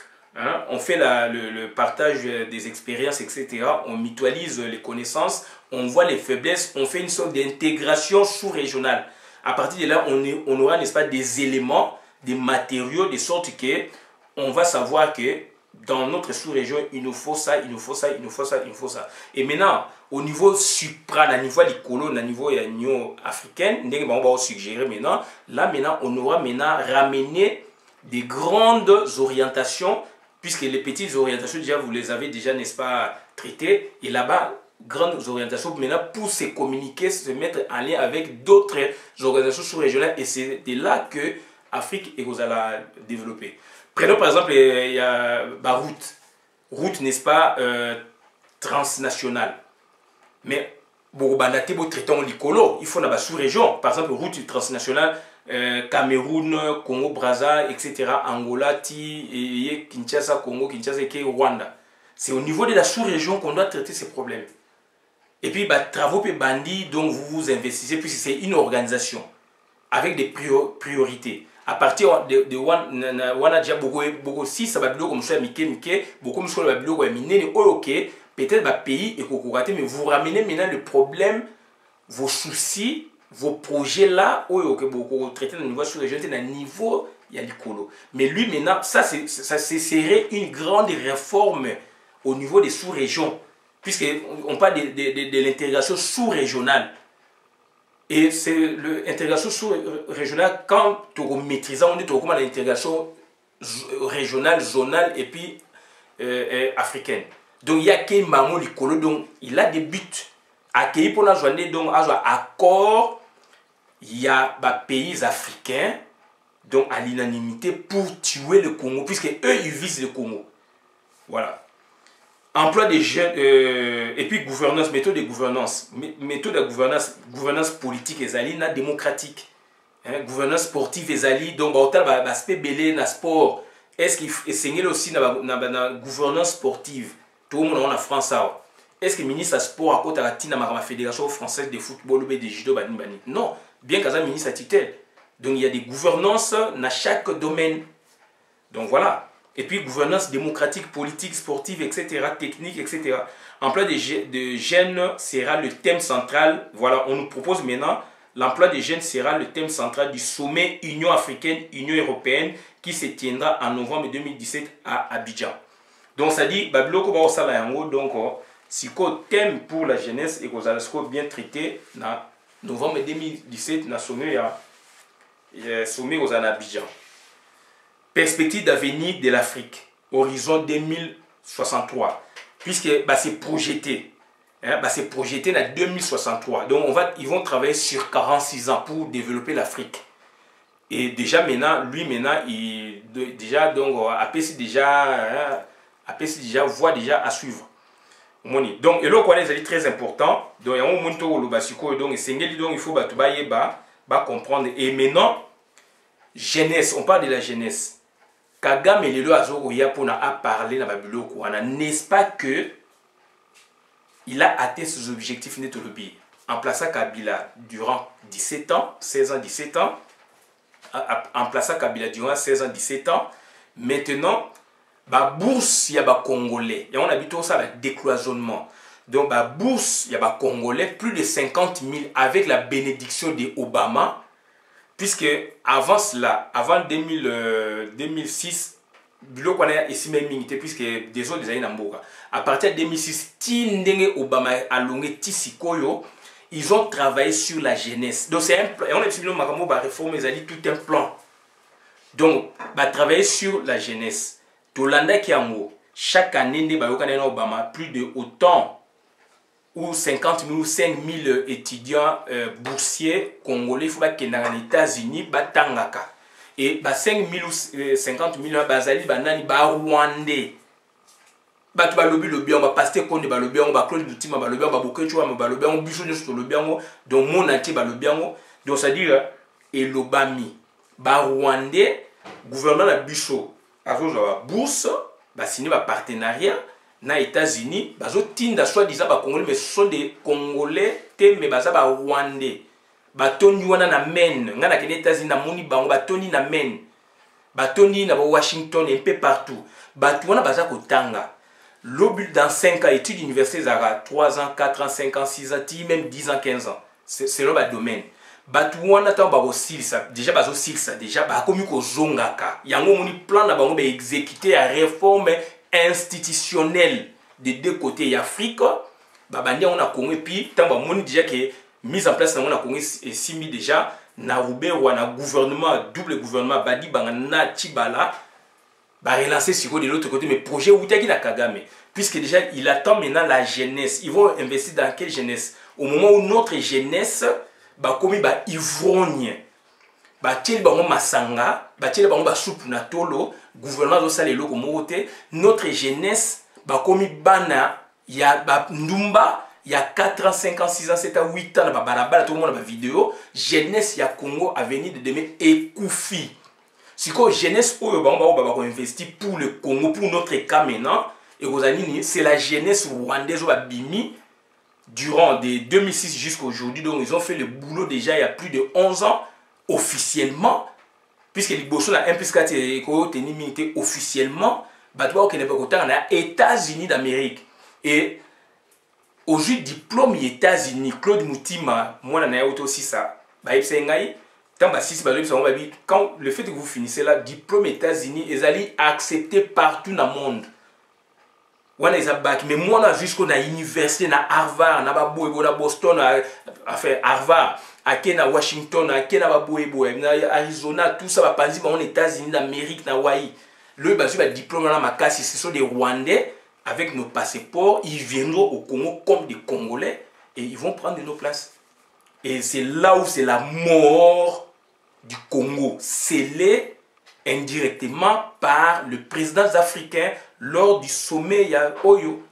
On fait le partage des expériences, etc. On mutualise les connaissances, on voit les faiblesses, on fait une sorte d'intégration sous-régionale. À partir de là, on aura, n'est-ce pas, des éléments, des matériaux, de sorte que on va savoir que dans notre sous-région, il nous faut ça, il nous faut ça, il nous faut ça, il nous faut ça. Et maintenant, au niveau supra, au niveau l'icolo, au niveau de l'Union africaine, on va suggérer maintenant, là maintenant, on aura maintenant ramené des grandes orientations puisque les petites orientations, déjà, vous les avez déjà, n'est-ce pas, traitées. Et là-bas, grandes orientations maintenant pour se communiquer, se mettre en lien avec d'autres organisations sous-régionales. Et c'est de là que l'Afrique est développer. Prenons par exemple, il y a route. Route, n'est-ce pas, transnationale. Mais, bon, traitons l'icolo, il faut dans la sous-région. Par exemple, route transnationale, Cameroun, Congo, Brazza, etc. Angola, Kinshasa, Congo, Kinshasa et Rwanda. C'est au niveau de la sous-région qu'on doit traiter ces problèmes. Et puis, travaux et bandits dont vous vous investissez, puisque c'est une organisation avec des priorités. À partir de wana déjà beaucoup si ça va comme ça beaucoup de peut-être pays et mais vous ramenez maintenant le problème, vos soucis, vos projets là où beaucoup traiter au niveau sur région à niveau il y a l'écolo. Mais lui maintenant ça serait une grande réforme au niveau des sous-régions, puisque on parle de l'intégration sous-régionale. Et c'est l'intégration sous-régionale quand tu maîtrises, on dit comment l'intégration régionale, zonale et puis africaine. Donc il y a qui Mamo Likolo, donc il a des buts. À qui pour la journée, donc à accord, il y a des pays africains donc à l'unanimité pour tuer le Congo, puisque eux ils visent le Congo. Voilà. Emploi des jeunes, et puis gouvernance, méthode de gouvernance. Méthode de gouvernance politique et démocratique. Hein, gouvernance sportive et donc l'aspect belé dans le sport. Est-ce qu'il enseigne aussi dans la gouvernance sportive? Tout le monde en France. Est-ce que le ministre du sport à côté de la Fédération française de football ou de judo? Non, bien qu'à un ministre à tutelle. Donc il y a des gouvernances dans chaque domaine. Donc voilà. Et puis gouvernance démocratique, politique, sportive, etc., technique, etc. Emploi des jeunes sera le thème central. Voilà, on nous propose maintenant, l'emploi des jeunes sera le thème central du sommet Union africaine, Union européenne, qui se tiendra en novembre 2017 à Abidjan. Donc ça dit, donc si le thème pour la jeunesse et que vous bien traité en novembre 2017 dans le sommet aux Abidjan. Perspective d'avenir de l'Afrique, horizon 2063, puisque c'est projeté, c'est projeté en 2063. Donc ils vont travailler sur 46 ans pour développer l'Afrique. Et déjà maintenant, il déjà donc APC déjà voit déjà à suivre. Donc et là quoi c'est très important. Donc il y a un monto le basiko donc il faut comprendre. Et maintenant jeunesse, on parle de la jeunesse. Kagame et Lelo Azogoya pour parler dans la biloko, n'est-ce pas que il a atteint ses objectifs net en plaçant Kabila durant 17 ans, 16 ans, 17 ans, en plaçant Kabila durant 16 ans, 17 ans. Maintenant, la bourse, il y a des Congolais. Et on habite au ça, le décloisonnement. Donc, la bourse, il y a des Congolais, plus de 50 000 avec la bénédiction d'Obama. Puisque avant cela, avant 2006, puisque des autres années à partir de 2006, Obama a ils ont travaillé sur la jeunesse. Donc c'est un plan, et on a dit que la réforme, ils ont dit tout un plan. Donc, travailler sur la jeunesse. Tolanda qui en chaque année, Obama, plus de autant ou 50 000 ou 5 000 étudiants boursiers congolais, il faut qu'ils soient aux États-Unis, batangaka. Et 5 000 ou 50 000 bazali banani ba rwandais. Batu balobi lobi on va passer konde balobi on va Claude Lutima balobi on va Bokecho on va balobi on biso sur lobi on donc mon entier balobi on donc ça dit et lobami ba rwandais gouvernement la biso azo za bourse ba signer ba partenariat na États-Unis, bazo tinda soi-disant ba Congolais, mais ce sont des Congolais mais baza ba Rwandais. Batoni wana na men, ngana kene États-Unis na moni bango batoni na men. Batoni na Washington un peu partout. Batu wana baza kotanga. L'obut dans 5 ans études universitaires zara 3 ans, 4 ans, 5 ans, 6 ans, même 10 ans, 15 ans. C'est le domaine. Batu wana ta ba silsa, déjà bazo silsa, déjà ba komi ko zongaka. Yango moni plan na bango ba exécuter la réforme institutionnel des deux côtés Afrique, babandi on a Congo et puis tant ba moni déjà que mise en place on a Congo et simi déjà na Roubaix ou na gouvernement double gouvernement badi banga na Tibala bah relancer Siko de l'autre côté, mais projet Outaki na Kagame. Puisque déjà, il attend maintenant la jeunesse. Ils vont investir dans quelle jeunesse? Au moment où notre jeunesse, bah comme bah ivrogne, bah tiel bah masanga, bah tiel bah soupe na tolo, gouvernement do salé loko moté, notre jeunesse, bah comme bana, il y a bah ndumba. Il y a 4 ans, 5 ans, 6 ans, 7 ans, 8 ans, tout le monde a ma vidéo. Jeunesse, il y a Congo à venir de demain et Koufi. Si quoi jeunesse, on investit pour le Congo, pour notre cas maintenant, et c'est la jeunesse rwandaise au Bimi durant de 2006 jusqu'à aujourd'hui. Donc ils ont fait le boulot déjà il y a plus de 11 ans officiellement, puisque les Bosso a 1 plus 4 et officiellement, les États-Unis d'Amérique. Et aujourd'hui, diplôme aux États-Unis, Claude Moutima, moi, je suis aussi ça. Quand le fait que vous finissez là, diplôme aux États-Unis, ils allaient accepter partout dans le monde. Mais moi, jusqu'à l'université, à Harvard, à Boston, enfin Harvard, à Washington, à Arizona, tout ça va passer aux États-Unis d'Amérique, à Hawaï. Le diplôme dans ma classe, ce sont des Rwandais. Avec nos passeports, ils viendront au Congo comme des Congolais et ils vont prendre nos places. Et c'est là où c'est la mort du Congo, scellée indirectement par le président africain lors du sommet à Oyo.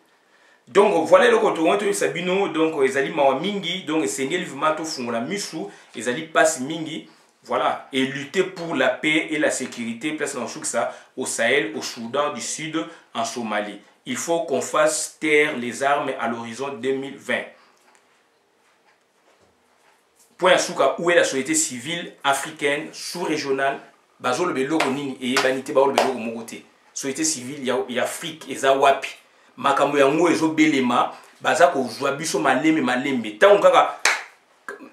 Donc voilà le coton de Sabino, donc ils allaient mingi, donc c'est Nélivmato Fungola Musu, ils allaient passer mingi. Voilà, et lutter pour la paix et la sécurité, place dans ça, au Sahel, au Soudan du Sud, en Somalie. Il faut qu'on fasse taire les armes à l'horizon 2020. Point à souka, où est la société civile africaine, sous-régionale, bazo le belo nini et banité ba le belo mogote. Société civile ya Afrique eza wapi. Makambo yango ezo belema, baza ko zwa biso malembe. Tant kaka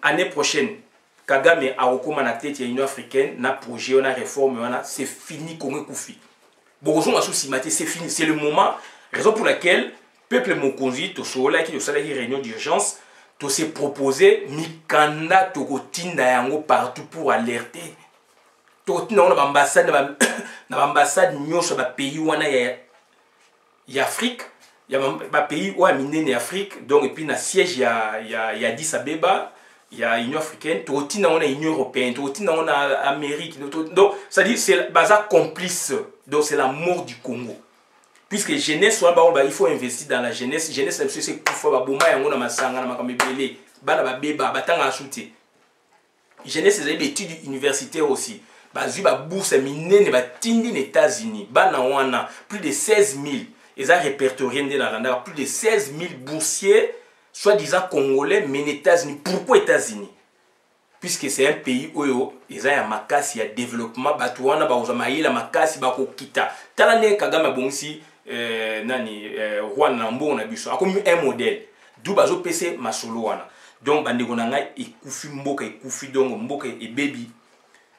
année prochaine Kagame a okoma na tête ya Union africaine na projet na réforme wana, c'est fini Congo Koufi. Bokozo masou maté, c'est fini, c'est le moment. Raison pour laquelle peuple Mokonzi, to sola qui de réunion d'urgence, to s'est proposé mikanda to kotinda yango partout pour alerter. To kotinda na ambassade nyonso ba pays wana ya Afrique, ya ba pays wa minene Afrique, donc et puis na siège ya Addis Abeba, ya Union africaine, to kotinda na Union européenne, to kotinda na Amérique. Donc ça dit c'est bazar complice. Donc c'est la mort du Congo. Puisque jeunesse, il faut investir dans la jeunesse. Jeunesse, c'est pour faire des jeunesse, c'est des études universitaires aussi. Ils ont bourse minée aux États-Unis. Plus de 16 000. Ils ont répertorié dans plus de 16 000 boursiers, soi-disant congolais, mais aux États-Unis. Pourquoi États-Unis? Puisque c'est un pays où ils ont un makasi, il y a développement, batouana, la makasi, kita. Talane Kagame Bonsi. Rwanda Nambo na biso akomi un modèle d'où bazo PC masolo wana donc bandeko na ngai ekufi mboka ekufi donc mboka e baby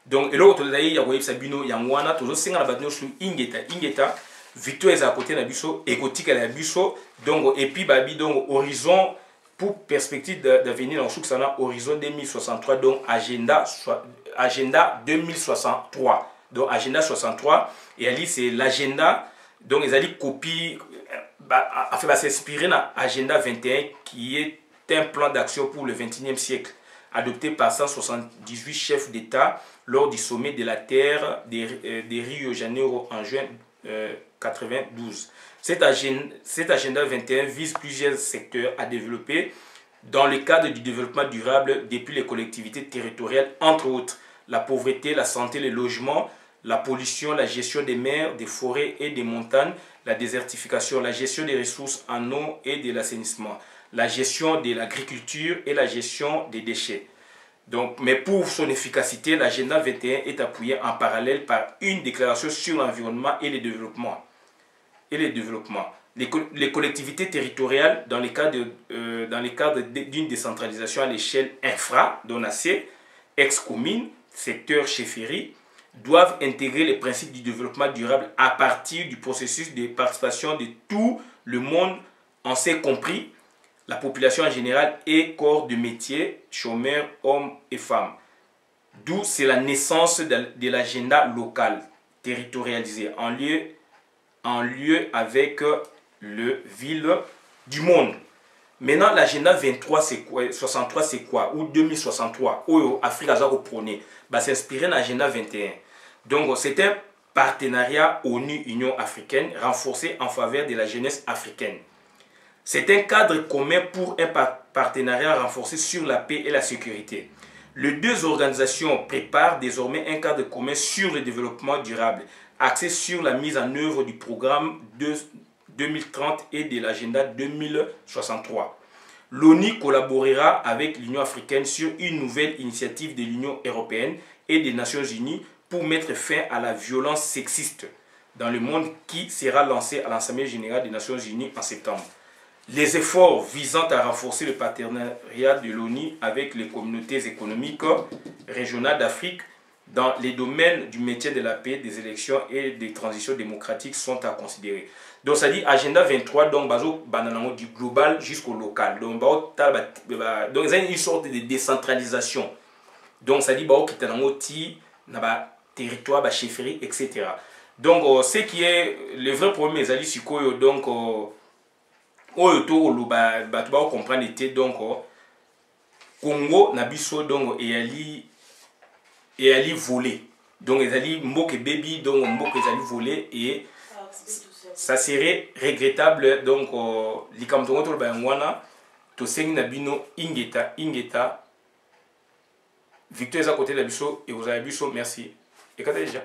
donc eloko tozali ya koyebisa bino yango wana tozosenga na bato sur ingeta victoire eza à côté na biso ekotika na biso donc et puis babi donc horizon pour perspective d'avenir dans Souksana horizon 2063 donc agenda 2063 donc agenda 63 et ali c'est l'agenda. Donc, ils allaient copier, s'inspirer dans l'agenda 21 qui est un plan d'action pour le 21e siècle, adopté par 178 chefs d'État lors du sommet de la Terre de Rio de Janeiro en juin 1992. Cet agenda 21 vise plusieurs secteurs à développer dans le cadre du développement durable depuis les collectivités territoriales, entre autres la pauvreté, la santé, le logement, la pollution, la gestion des mers, des forêts et des montagnes, la désertification, la gestion des ressources en eau et de l'assainissement, la gestion de l'agriculture et la gestion des déchets. Donc, mais pour son efficacité, l'agenda 21 est appuyé en parallèle par une déclaration sur l'environnement et le développement. Les collectivités territoriales, dans le cadre d'une décentralisation à l'échelle infra, donacée, ex-commune, secteur chefferie, doivent intégrer les principes du développement durable à partir du processus de participation de tout le monde, en s'est compris la population en général et corps de métier, chômeurs, hommes et femmes. D'où c'est la naissance de l'agenda local. territorialisé en lieu avec le ville du monde. Maintenant, l'agenda 23, c'est quoi? 63, c'est quoi? Ou 2063, où l'Afrique a prôné. S'inspirer de l'agenda 21. Donc, c'est un partenariat ONU-Union africaine renforcé en faveur de la jeunesse africaine. C'est un cadre commun pour un partenariat renforcé sur la paix et la sécurité. Les deux organisations préparent désormais un cadre commun sur le développement durable, axé sur la mise en œuvre du programme 2030 et de l'agenda 2063. L'ONU collaborera avec l'Union africaine sur une nouvelle initiative de l'Union européenne et des Nations unies pour mettre fin à la violence sexiste dans le monde qui sera lancée à l'Assemblée générale des Nations unies en septembre. Les efforts visant à renforcer le partenariat de l'ONU avec les communautés économiques régionales d'Afrique dans les domaines du maintien de la paix, des élections et des transitions démocratiques sont à considérer. Donc, ça dit Agenda 23, donc, du global jusqu'au local. Donc, il y a une sorte de décentralisation. Donc, ça dit qu'il y a un territoire, chefferie, etc. Donc, ce qui est le vrai problème, c'est que donc, comprendre était donc Congo nabiso donc et ali volé. Donc, ils allaient mboke baby, donc mboke ils allaient voler et ça serait regrettable. Donc, likamtongo to bangwana to sengi nabino ingeta Victor est à côté de la biso et vous avez biso, merci. Et quand déjà